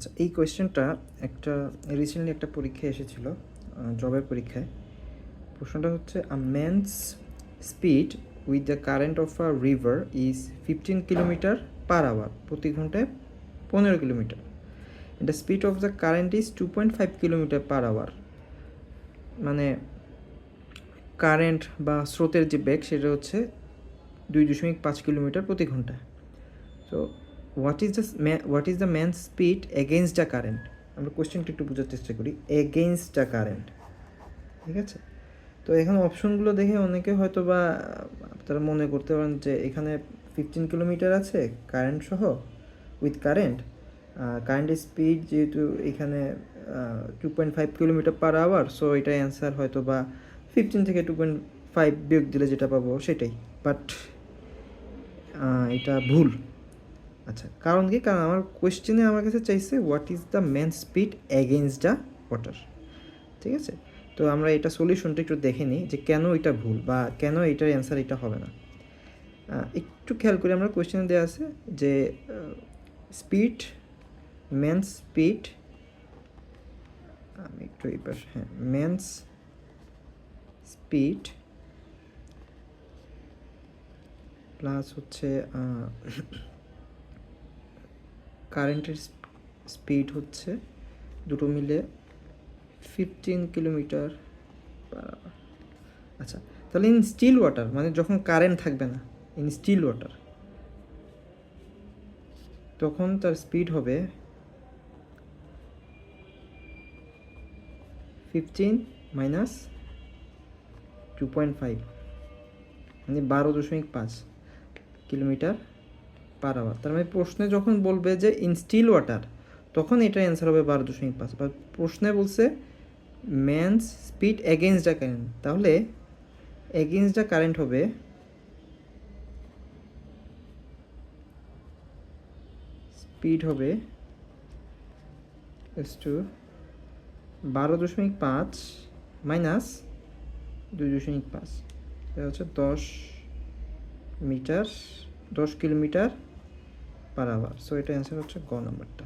আচ্ছা, এই কোয়েশ্চেনটা রিসেন্টলি একটা পরীক্ষায় এসেছিল, জবের পরীক্ষায়। প্রশ্নটা হচ্ছে, a man's speed with the current of a river is 15 kilometre per hour, প্রতি ঘন্টায় 15 kilometre. The speed of the current is 2.5 kilometre per hour. মানে কারেন্ট বা স্রোতের যে বেগ সেটা হচ্ছে 2.5 কিলোমিটার প্রতি ঘন্টায়। So what is the man speed against the current. আমরা কোয়েশ্চেনটা একটু বোঝার চেষ্টা করি। এগেইনস্ট দ্য কারেন্ট, ঠিক আছে? তো এখানে অপশনগুলো দেখে অনেকে হয়তো বা আপনারা মনে করতে পারেন যে এখানে 15 কিলোমিটার আছে কারেন্ট সহ, উইথ কারেন্টের স্পিড যেহেতু এখানে 2.5 কিলোমিটার পার আওয়ার, সো এটা অ্যান্সার হয়তো বা 15 থেকে 2.5 বিয়োগ দিলে যেটা পাবো সেটাই। বাট এটা ভুল। আচ্ছা, কারণ কি? কারণ আমার কোয়েশ্চেনে আমার কাছে চাইছে what is the man speed against the water, ঠিক আছে? তো আমরা এটা সলিউশনটা একটু দেখে নিই যে কেন এটা ভুল বা কেন এটার অ্যান্সার এটা হবে না। একটু খেয়াল করি, আমরা কোয়েশ্চেনে দেওয়া আছে যে স্পিড, ম্যান স্পিড, আমি একটু এই পাশে, হ্যাঁ, ম্যানস স্পিড প্লাস হচ্ছে কারেন্টের স্পিড হচ্ছে দুটো মিলে 15 কিলোমিটার পার আওয়ার। আচ্ছা, তাহলে ইন স্টিল ওয়াটার, মানে যখন কারেন্ট থাকবে না, ইন স্টিল ওয়াটার, তখন তার স্পিড হবে 15 মাইনাস 2.5, মানে 12.5 কিলোমিটার পার আওয়ার। তার মানে প্রশ্নে যখন বলবে যে ইন স্টিল ওয়াটার, তখন এটার অ্যান্সার হবে 12.5। বা প্রশ্নে বলছে man's speed against the current, তাহলে এগেইনস্ট দ্য কারেন্ট হবে স্পিড হবে টু 12.5 মাইনাস 2.5, এটা হচ্ছে 10 কিলোমিটার পার আওয়ার। সো এটা অ্যান্সার হচ্ছে গ নাম্বারটা।